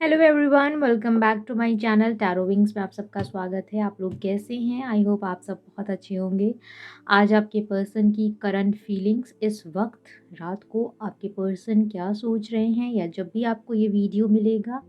Hello everyone, welcome back to my channel tarot wings में आप सबका स्वागत है। आप लोग कैसे हैं? आई होप आप सब बहुत अच्छे होंगे। आज आपके पर्सन की करंट फीलिंग्स, इस वक्त रात को आपके पर्सन क्या सोच रहे हैं, या जब भी आपको ये वीडियो मिलेगा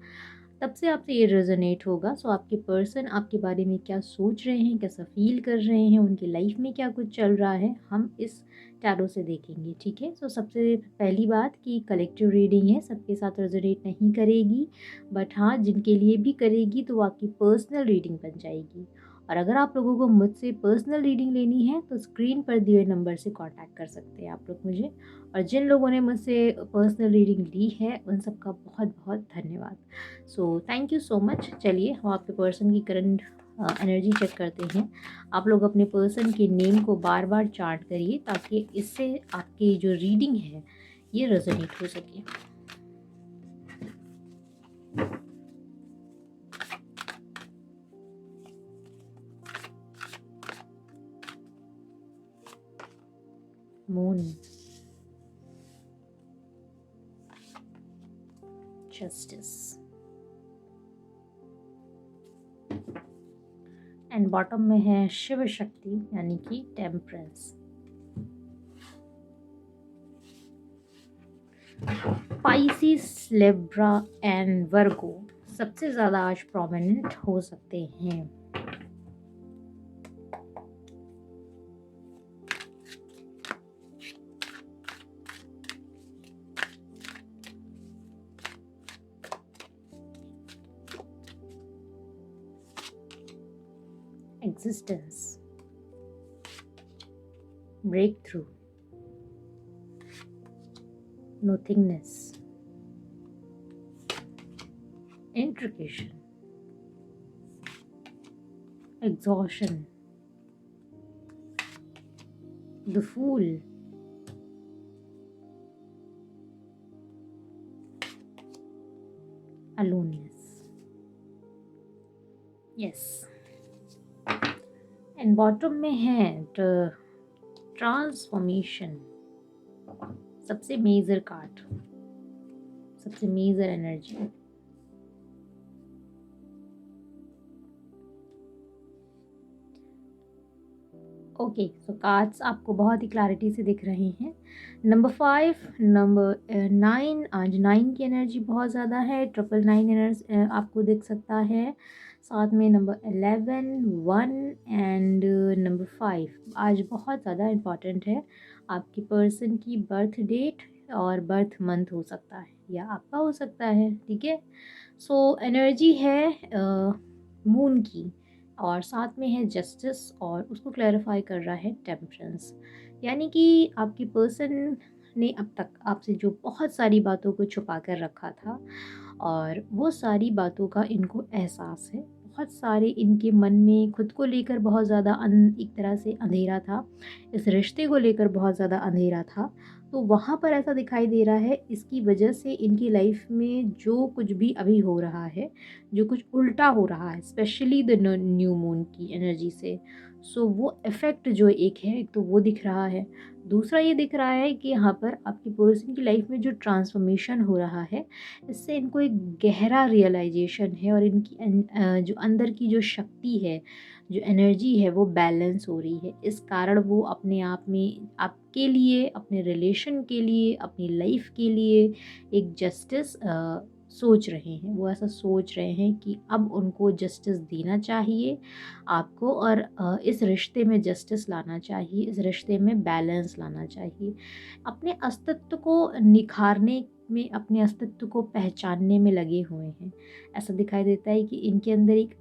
तब से आपसे ये रेजोनेट होगा। सो आपके पर्सन आपके बारे में क्या सोच रहे हैं, कैसा फील कर रहे हैं, उनकी लाइफ में क्या कुछ चल रहा है, हम इस टैरो से देखेंगे। ठीक है। सो सबसे पहली बात कि कलेक्टिव रीडिंग है, सबके साथ रेजोनेट नहीं करेगी, बट हाँ, जिनके लिए भी करेगी तो वो आपकी पर्सनल रीडिंग बन जाएगी। और अगर आप लोगों को मुझसे पर्सनल रीडिंग लेनी है तो स्क्रीन पर दिए हुए नंबर से कांटेक्ट कर सकते हैं आप लोग मुझे। और जिन लोगों ने मुझसे पर्सनल रीडिंग ली है उन सबका बहुत बहुत धन्यवाद। So thank you so much. चलिए हम आपके पर्सन की करंट एनर्जी चेक करते हैं। आप लोग अपने पर्सन के नेम को बार बार चार्ट करिए ताकि इससे आपकी जो रीडिंग है ये रेजोनेट हो सके। मून, जस्टिस एंड बॉटम में है शिव शक्ति यानी कि टेम्परेंस। पाइसिस, लिब्रा एंड वर्गो सबसे ज़्यादा आज प्रोमिनेंट हो सकते हैं। Existence, breakthrough, nothingness, intrication, exhaustion, the fool, aloneness. Yes. And bottom में है ट्रांसफॉर्मेशन, सबसे मेजर कार्ड, सबसे मेजर एनर्जी। ओके, सो कार्ड्स आपको बहुत ही क्लैरिटी से दिख रहे हैं। नंबर 5, नंबर 9, आज 9 की एनर्जी बहुत ज़्यादा है। 999 एनर्जी आपको दिख सकता है। साथ में नंबर 11, 1 एंड नंबर 5 आज बहुत ज़्यादा इम्पॉर्टेंट है। आपकी पर्सन की बर्थ डेट और बर्थ मंथ हो सकता है या आपका हो सकता है। ठीक है। सो एनर्जी है मून की, और साथ में है जस्टिस, और उसको क्लैरिफाई कर रहा है टेम्परेंस। यानी कि आपकी पर्सन ने अब तक आपसे जो बहुत सारी बातों को छुपा कर रखा था, और वो सारी बातों का इनको एहसास है। बहुत सारे इनके मन में खुद को लेकर बहुत ज़्यादा एक तरह से अंधेरा था, इस रिश्ते को लेकर बहुत ज़्यादा अंधेरा था। तो वहाँ पर ऐसा दिखाई दे रहा है, इसकी वजह से इनकी लाइफ में जो कुछ भी अभी हो रहा है, जो कुछ उल्टा हो रहा है, स्पेशली द न्यू मून की एनर्जी से, सो वो इफ़ेक्ट जो एक है, एक तो वो दिख रहा है। दूसरा ये दिख रहा है कि यहाँ पर आपकी पर्सन की लाइफ में जो ट्रांसफॉर्मेशन हो रहा है, इससे इनको एक गहरा रियलाइजेशन है, और इनकी जो अंदर की जो शक्ति है, जो एनर्जी है, वो बैलेंस हो रही है। इस कारण वो अपने आप में आपके लिए, अपने रिलेशन के लिए, अपनी लाइफ के लिए एक जस्टिस सोच रहे हैं। वो ऐसा सोच रहे हैं कि अब उनको जस्टिस देना चाहिए आपको, और इस रिश्ते में जस्टिस लाना चाहिए, इस रिश्ते में बैलेंस लाना चाहिए। अपने अस्तित्व को निखारने में, अपने अस्तित्व को पहचानने में लगे हुए हैं। ऐसा दिखाई देता है कि इनके अंदर एक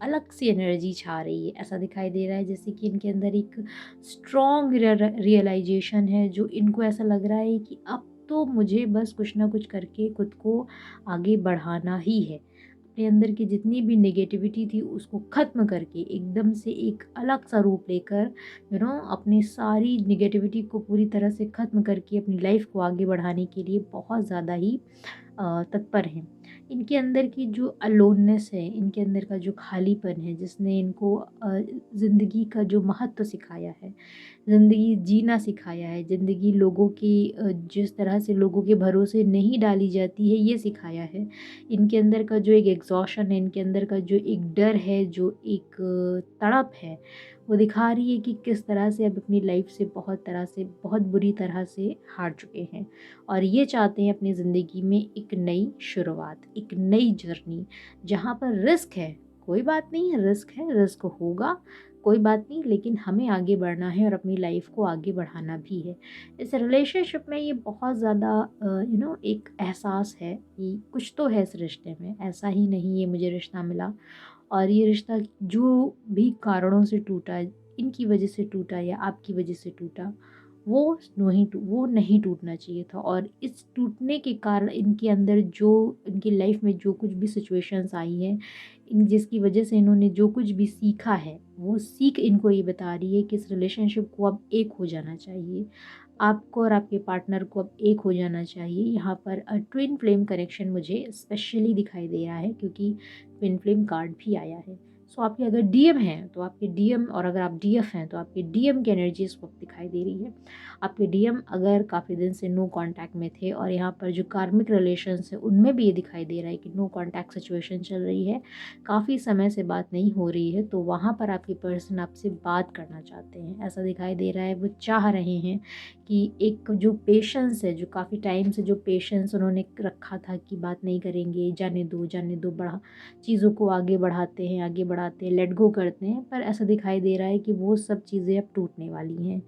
अलग सी एनर्जी छा रही है। ऐसा दिखाई दे रहा है जैसे कि इनके अंदर एक स्ट्रॉन्ग रियलाइजेशन है, जो इनको ऐसा लग रहा है कि अब तो मुझे बस कुछ ना कुछ करके खुद को आगे बढ़ाना ही है। अपने अंदर की जितनी भी नेगेटिविटी थी उसको ख़त्म करके एकदम से एक अलग सा रूप लेकर, अपनी सारी नेगेटिविटी को पूरी तरह से ख़त्म करके अपनी लाइफ को आगे बढ़ाने के लिए बहुत ज़्यादा ही तत्पर हैं। इनके अंदर की जो अलोननेस है, इनके अंदर का जो खालीपन है, जिसने इनको ज़िंदगी का जो महत्व सिखाया है, ज़िंदगी जीना सिखाया है, ज़िंदगी लोगों की जिस तरह से लोगों के भरोसे नहीं डाली जाती है ये सिखाया है। इनके अंदर का जो एक एग्ज़ॉशन है, इनके अंदर का जो एक डर है, जो एक तड़प है, वो दिखा रही है कि किस तरह से अब अपनी लाइफ़ से बहुत बुरी तरह से हार चुके हैं और ये चाहते हैं अपनी ज़िंदगी में एक नई शुरुआत, एक नई जर्नी जहाँ पर रिस्क है, कोई बात नहीं है, रिस्क होगा, कोई बात नहीं, लेकिन हमें आगे बढ़ना है और अपनी लाइफ को आगे बढ़ाना भी है। इस रिलेशनशिप में ये बहुत ज़्यादा एक एहसास है कि कुछ तो है इस रिश्ते में, ऐसा ही नहीं ये मुझे रिश्ता मिला और ये रिश्ता जो भी कारणों से टूटा, इनकी वजह से टूटा या आपकी वजह से टूटा, वो नहीं टूटना चाहिए था और इस टूटने के कारण इनके अंदर जो इनकी लाइफ में जो कुछ भी सिचुएशंस आई हैं, इन जिसकी वजह से इन्होंने जो कुछ भी सीखा है, वो सीख इनको ये बता रही है कि इस रिलेशनशिप को अब एक हो जाना चाहिए। आपको और आपके पार्टनर को अब एक हो जाना चाहिए। यहाँ पर ट्विन फ्लेम कनेक्शन मुझे स्पेशली दिखाई दे रहा है क्योंकि ट्विन फ्लेम कार्ड भी आया है। सो आपके अगर डीएम हैं तो आपके डीएम और अगर आप डीएफ हैं तो आपके डीएम की एनर्जी इस वक्त दिखाई दे रही है। आपके डीएम अगर काफ़ी दिन से नो कांटेक्ट में थे और यहाँ पर जो कार्मिक रिलेशंस है उनमें भी ये दिखाई दे रहा है कि नो कांटेक्ट सिचुएशन चल रही है, काफ़ी समय से बात नहीं हो रही है, तो वहाँ पर आपके पर्सन आपसे बात करना चाहते हैं, ऐसा दिखाई दे रहा है। वो चाह रहे हैं कि एक जो पेशेंस है, जो काफ़ी टाइम से जो पेशेंस उन्होंने रखा था कि बात नहीं करेंगे, जाने दो बढ़ा चीज़ों को आगे बढ़ाते हैं, लेट गो करते हैं, पर ऐसा दिखाई दे रहा है कि वो सब चीज़ें अब टूटने वाली हैं।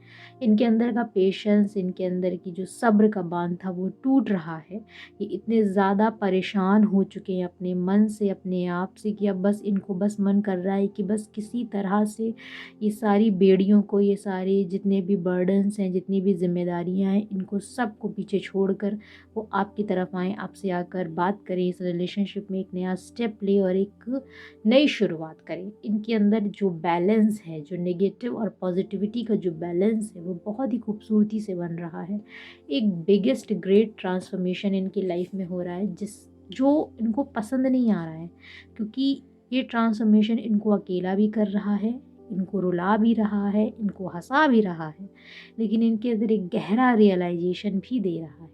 इनके अंदर का पेशेंस, इनके अंदर की जो सब्र का बांध था वो टूट रहा है। ये इतने ज़्यादा परेशान हो चुके हैं अपने मन से, अपने आप से कि अब बस इनको बस मन कर रहा है कि बस किसी तरह से ये सारी बेड़ियों को, ये सारे जितने भी बर्डन्स हैं, जितनी भी ज़िम्मेदारियाँ हैं, इनको सबको पीछे छोड़कर वो आपकी तरफ आएँ, आपसे आकर बात करें, इस रिलेशनशिप में एक नया स्टेप लें और एक नई शुरुआत करें। इनके अंदर जो बैलेंस है, जो नेगेटिव और पॉजिटिविटी का जो बैलेंस है, वो बहुत ही खूबसूरती से बन रहा है। एक बिगेस्ट ग्रेट ट्रांसफॉर्मेशन इनकी लाइफ में हो रहा है जो इनको पसंद नहीं आ रहा है क्योंकि ये ट्रांसफॉर्मेशन इनको अकेला भी कर रहा है, इनको रुला भी रहा है, इनको हँसा भी रहा है, लेकिन इनके अंदर एक गहरा रियलाइजेशन भी दे रहा है।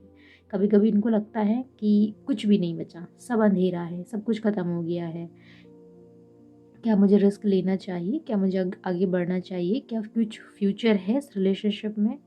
कभी कभी इनको लगता है कि कुछ भी नहीं बचा, सब अंधेरा है, सब कुछ ख़त्म हो गया है। क्या मुझे रिस्क लेना चाहिए? क्या मुझे आगे बढ़ना चाहिए? क्या कुछ फ्यूचर है इस रिलेशनशिप में?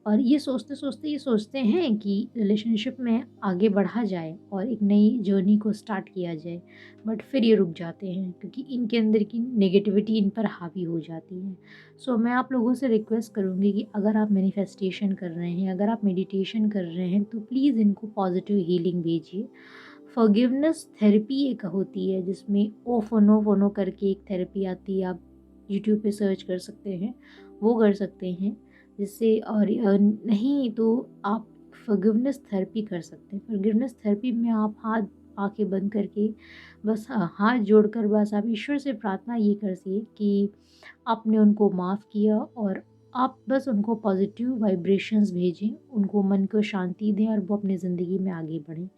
और ये सोचते-सोचते ये सोचते हैं कि रिलेशनशिप में आगे बढ़ा जाए और एक नई जर्नी को स्टार्ट किया जाए, बट फिर ये रुक जाते हैं क्योंकि इनके अंदर की नेगेटिविटी इन पर हावी हो जाती है। सो मैं आप लोगों से रिक्वेस्ट करूँगी कि अगर आप मैनिफेस्टेशन कर रहे हैं, अगर आप मेडिटेशन कर रहे हैं, तो प्लीज़ इनको पॉजिटिव हीलिंग भेजिए। फॉरगिवनेस थेरेपी एक होती है जिसमें ओफोनोफोनो करके एक थेरेपी आती है, आप यूट्यूब पे सर्च कर सकते हैं, वो कर सकते हैं। जिससे और नहीं तो आप फॉरगिवनेस थेरेपी कर सकते हैं। फॉरगिवनेस थेरेपी में आप आँखें बंद करके बस हाथ जोड़कर बस आप ईश्वर से प्रार्थना ये करती कि आपने उनको माफ़ किया और आप बस उनको पॉजिटिव वाइब्रेशंस भेजें, उनको मन को शांति दें और वो अपनी ज़िंदगी में आगे बढ़ें।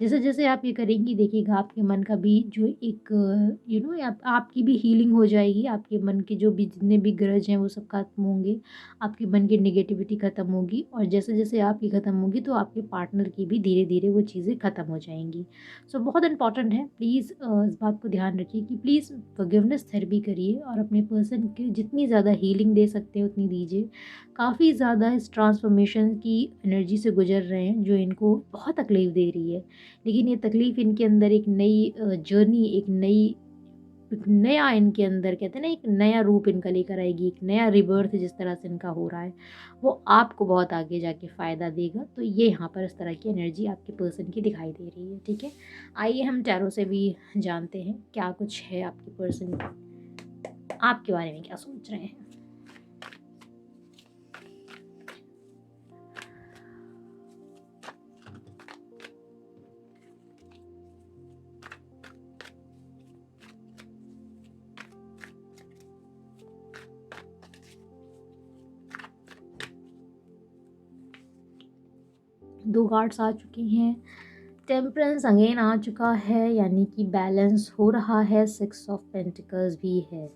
जैसे-जैसे आप ये करेंगी देखिएगा आपके मन का भी जो एक आपकी भी हीलिंग हो जाएगी, आपके मन के जो भी जितने भी ग्रज हैं वो सब खत्म होंगे, आपके मन की नेगेटिविटी खत्म होगी और जैसे-जैसे आपकी खत्म होगी तो आपके पार्टनर की भी धीरे-धीरे वो चीज़ें खत्म हो जाएँगी। सो बहुत इम्पॉर्टेंट है, प्लीज़ इस बात को ध्यान रखिए कि प्लीज़ फॉरगिवनेस थेरेपी करिए और अपने पर्सन की जितनी ज़्यादा हीलिंग दे सकते हैं उतनी दीजिए। काफ़ी ज़्यादा इस ट्रांसफॉर्मेशन की एनर्जी से गुज़र रहे हैं जो इनको बहुत तकलीफ़ दे रही है। लेकिन ये तकलीफ़ इनके अंदर एक नई जर्नी, एक नया इनके अंदर कहते हैं ना एक नया रूप इनका लेकर आएगी, एक नया रिबर्थ जिस तरह से इनका हो रहा है, वो आपको बहुत आगे जाके फ़ायदा देगा। तो ये यहाँ पर इस तरह की एनर्जी आपके पर्सन की दिखाई दे रही है, ठीक है। आइए हम टैरो से भी जानते हैं क्या कुछ है आपके पर्सन आपके बारे में क्या सोच रहे हैं। 2 कार्ड्स आ चुकी हैं। टेम्परेंस अगेन आ चुका है यानी कि बैलेंस हो रहा है। 6 ऑफ पेंटिकल्स भी है।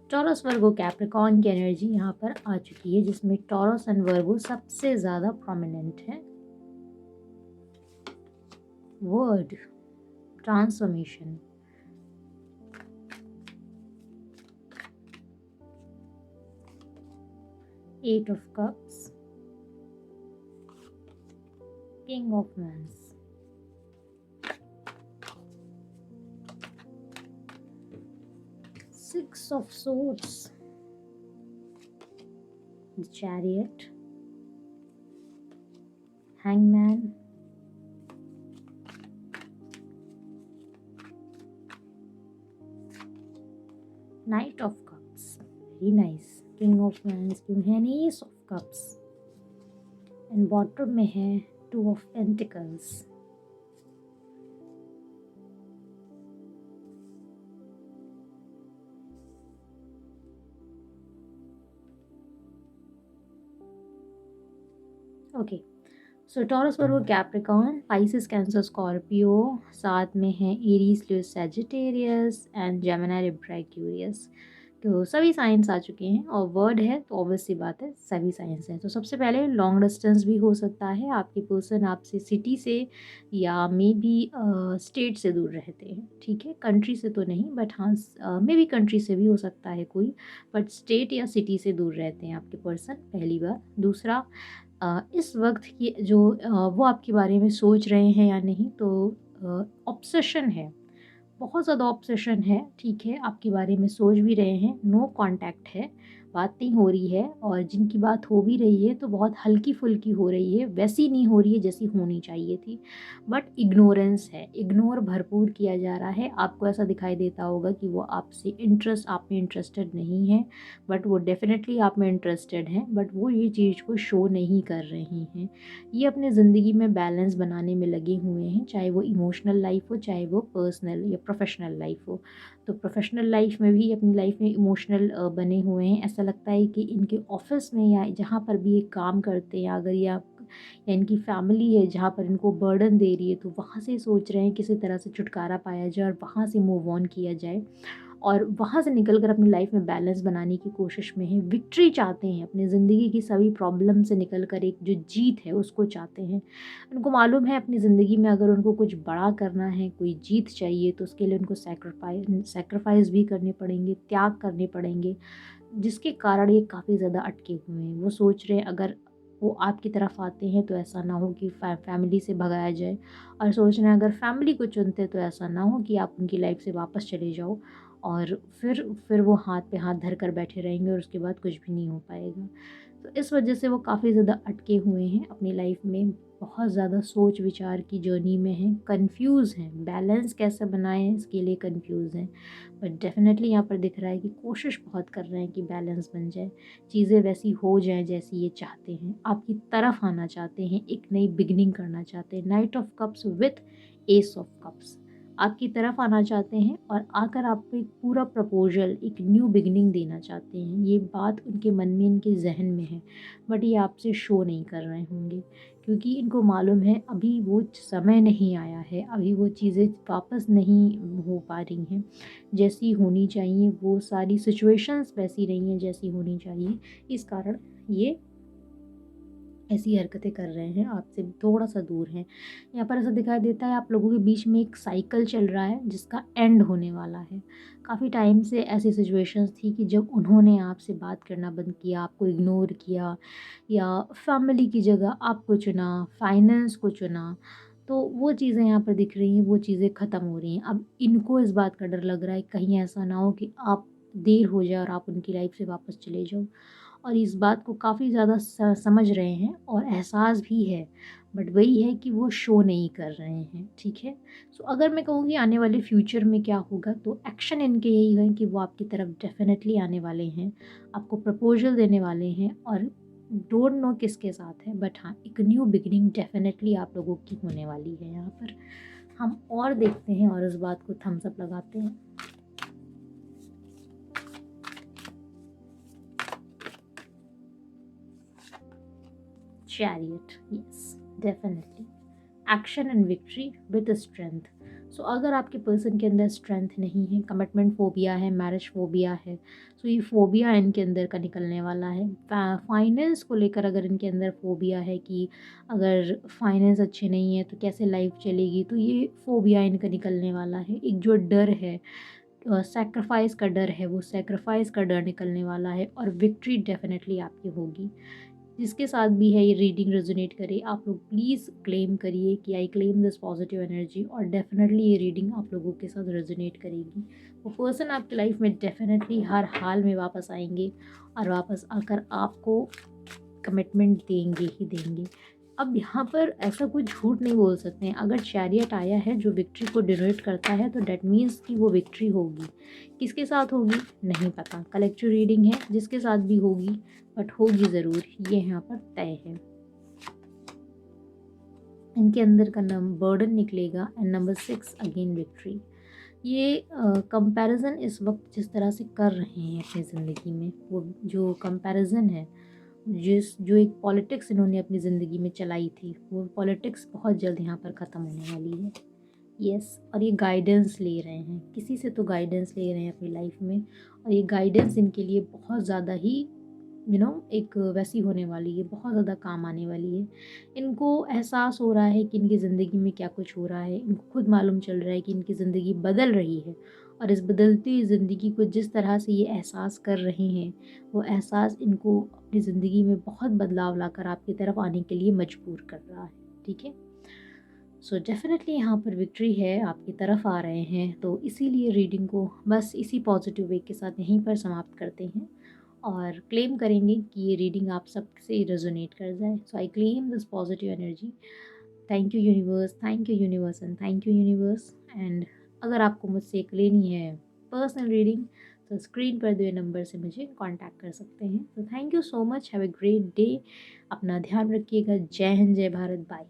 टॉरस वर्गो कैप्रिकॉर्न की एनर्जी यहाँ पर आ चुकी है, जिसमें टॉरस एंड वर्गो सबसे ज़्यादा प्रोमिनेंट है। Word transformation, eight of cups, king of wands, six of swords, the chariot, hangman, knight of cups, very nice, king of wands क्यों है नहीं, ace of cups, and bottom में है two of pentacles. Okay, so Taurus Virgo Capricorn, Pisces, cancer, Scorpio, साथ में है Aries, Leo, Sagittarius and Gemini, Libra, Aquarius. तो सभी साइंस आ चुके हैं और वर्ड है तो ऑब्वियस सी बात है सभी साइंस हैं। तो सबसे पहले लॉन्ग डिस्टेंस भी हो सकता है, आपके पर्सन आपसे सिटी से या मे बी स्टेट से दूर रहते हैं, ठीक है, कंट्री से तो नहीं, बट हाँ मे बी कंट्री से भी हो सकता है कोई, बट स्टेट या सिटी से दूर रहते हैं आपके पर्सन, पहली बात। दूसरा, इस वक्त की जो वो आपके बारे में सोच रहे हैं या नहीं, तो ऑब्सेशन है, बहुत ज़्यादा ऑब्सेशन है, ठीक है, आपके बारे में सोच भी रहे हैं, नो कांटेक्ट है, बात नहीं हो रही है, और जिनकी बात हो भी रही है तो बहुत हल्की फुल्की हो रही है, वैसी नहीं हो रही है जैसी होनी चाहिए थी, बट इग्नोरेंस है, इग्नोर भरपूर किया जा रहा है। आपको ऐसा दिखाई देता होगा कि वो आपसे आप में इंटरेस्टेड नहीं है, बट वो डेफिनेटली आप में इंटरेस्टेड हैं, बट वो ये चीज़ को शो नहीं कर रही हैं। ये अपने ज़िंदगी में बैलेंस बनाने में लगे हुए हैं, चाहे वो इमोशनल लाइफ हो, चाहे वो पर्सनल या प्रोफेशनल लाइफ हो। तो प्रोफेशनल लाइफ में भी अपनी लाइफ में इमोशनल बने हुए हैं। ऐसा लगता है कि इनके ऑफिस में या जहाँ पर भी ये काम करते हैं, अगर या इनकी फैमिली है जहाँ पर इनको बर्डन दे रही है, तो वहाँ से सोच रहे हैं किसी तरह से छुटकारा पाया जाए और वहाँ से मूव ऑन किया जाए, और वहाँ से निकल कर अपनी लाइफ में बैलेंस बनाने की कोशिश में हैं, विक्ट्री चाहते हैं, अपनी ज़िंदगी की सभी प्रॉब्लम से निकल कर एक जो जीत है उसको चाहते हैं। उनको मालूम है अपनी ज़िंदगी में अगर उनको कुछ बड़ा करना है, कोई जीत चाहिए, तो उसके लिए उनको सेक्रीफाइस भी करने पड़ेंगे, त्याग करने पड़ेंगे, जिसके कारण ये काफ़ी ज़्यादा अटके हुए हैं। वो सोच रहे हैं अगर वो आपकी तरफ आते हैं तो ऐसा ना हो कि फैमिली से भगाया जाए, और सोच रहे हैं अगर फैमिली को चुनते तो ऐसा ना हो कि आप उनकी लाइफ से वापस चले जाओ, और फिर वो हाथ पे हाथ धर कर बैठे रहेंगे और उसके बाद कुछ भी नहीं हो पाएगा। तो इस वजह से वो काफ़ी ज़्यादा अटके हुए हैं अपनी लाइफ में, बहुत ज़्यादा सोच विचार की जर्नी में हैं, कंफ्यूज हैं, बैलेंस कैसे बनाएं इसके लिए कंफ्यूज हैं, बट डेफिनेटली यहाँ पर दिख रहा है कि कोशिश बहुत कर रहे हैं कि बैलेंस बन जाए, चीज़ें वैसी हो जाएं जैसी ये चाहते हैं, आपकी तरफ आना चाहते हैं, एक नई बिगनिंग करना चाहते हैं। Night of cups with S of cups, आपकी तरफ आना चाहते हैं और आकर आपको एक पूरा प्रपोजल, एक न्यू बिगनिंग देना चाहते हैं। ये बात उनके मन में, इनके जहन में है, बट ये आपसे शो नहीं कर रहे होंगे, क्योंकि इनको मालूम है अभी वो समय नहीं आया है, अभी वो चीज़ें वापस नहीं हो पा रही हैं जैसी होनी चाहिए, वो सारी सिचुएशंस वैसी नहीं हैं जैसी होनी चाहिए, इस कारण ये ऐसी हरकतें कर रहे हैं, आपसे थोड़ा सा दूर हैं। यहाँ पर ऐसा दिखाई देता है आप लोगों के बीच में एक साइकिल चल रहा है जिसका एंड होने वाला है। काफ़ी टाइम से ऐसी सिचुएशंस थी कि जब उन्होंने आपसे बात करना बंद किया, आपको इग्नोर किया, या फैमिली की जगह आपको चुना, फाइनेंस को चुना, तो वो चीज़ें यहाँ पर दिख रही हैं, वो चीज़ें ख़त्म हो रही हैं। अब इनको इस बात का डर लग रहा है कहीं ऐसा ना हो कि आप देर हो जाए और आप उनकी लाइफ से वापस चले जाओ, और इस बात को काफ़ी ज़्यादा समझ रहे हैं और एहसास भी है, बट वही है कि वो शो नहीं कर रहे हैं, ठीक है। सो अगर मैं कहूँगी आने वाले फ्यूचर में क्या होगा, तो एक्शन इनके यही है कि वो आपकी तरफ डेफिनेटली आने वाले हैं, आपको प्रपोजल देने वाले हैं, और डोंट नो किसके साथ है, बट हाँ एक न्यू बिगिनिंग डेफिनेटली आप लोगों की होने वाली है। यहाँ पर हम और देखते हैं और इस बात को थम्स अप लगाते हैं। Chariot, yes, definitely. Action and victory with strength. सो अगर आपके पर्सन के अंदर स्ट्रेंथ नहीं है, कमिटमेंट फोबिया है, मैरिज फोबिया है, सो ये फोबिया इनके अंदर का निकलने वाला है। फाइनेंस को लेकर अगर इनके अंदर फोबिया है कि अगर फाइनेंस अच्छे नहीं है तो कैसे लाइफ चलेगी, तो ये फोबिया इनका निकलने वाला है। एक जो डर है, सैक्रिफाइस का डर है, वो सैक्रिफाइस का डर निकलने वाला है और विक्ट्री डेफिनेटली आपकी होगी। जिसके साथ भी है ये रीडिंग रेजोनेट करे, आप लोग प्लीज़ क्लेम करिए कि आई क्लेम दिस पॉजिटिव एनर्जी, और डेफिनेटली ये रीडिंग आप लोगों के साथ रेजोनेट करेगी। वो पर्सन आपकी लाइफ में डेफिनेटली हर हाल में वापस आएंगे और वापस आकर आपको कमिटमेंट देंगे ही देंगे। अब यहाँ पर ऐसा कोई झूठ नहीं बोल सकते हैं। अगर चैरियट आया है जो विक्ट्री को डिनोट करता है, तो डैट मीन्स कि वो विक्ट्री होगी। किसके साथ होगी नहीं पता, कलेक्टिव रीडिंग है, जिसके साथ भी होगी बट होगी ज़रूर, ये यहाँ पर तय है। इनके अंदर का बर्डन निकलेगा एंड नंबर 6 अगेन विक्ट्री। ये कंपैरिजन इस वक्त जिस तरह से कर रहे हैं अपनी ज़िंदगी में, वो जो कंपैरिजन है, जो एक पॉलिटिक्स इन्होंने अपनी ज़िंदगी में चलाई थी, वो पॉलिटिक्स बहुत जल्द यहाँ पर ख़त्म होने वाली है। यस, और ये गाइडेंस ले रहे हैं, किसी से तो गाइडेंस ले रहे हैं अपनी लाइफ में, और ये गाइडेंस इनके लिए बहुत ज़्यादा ही एक वैसी होने वाली है, बहुत ज़्यादा काम आने वाली है। इनको एहसास हो रहा है कि इनकी ज़िंदगी में क्या कुछ हो रहा है, इनको खुद मालूम चल रहा है कि इनकी ज़िंदगी बदल रही है, और इस बदलती ज़िंदगी को जिस तरह से ये एहसास कर रहे हैं, वो एहसास इनको अपनी ज़िंदगी में बहुत बदलाव लाकर आपकी तरफ आने के लिए मजबूर कर रहा है। ठीक है, सो डेफिनेटली यहाँ पर विक्ट्री है, आपकी तरफ आ रहे हैं। तो इसीलिए रीडिंग को बस इसी पॉजिटिव वे के साथ यहीं पर समाप्त करते हैं और क्लेम करेंगे कि ये रीडिंग आप सबसे रेजोनेट कर जाए। So I claim this positive energy. Thank you universe, thank you universe and thank you universe. And अगर आपको मुझसे एक लेनी है पर्सनल रीडिंग, तो स्क्रीन पर दिए नंबर से मुझे कांटेक्ट कर सकते हैं। तो thank you so much, have a great day. अपना ध्यान रखिएगा। जय हिंद, जय भारत, बाय।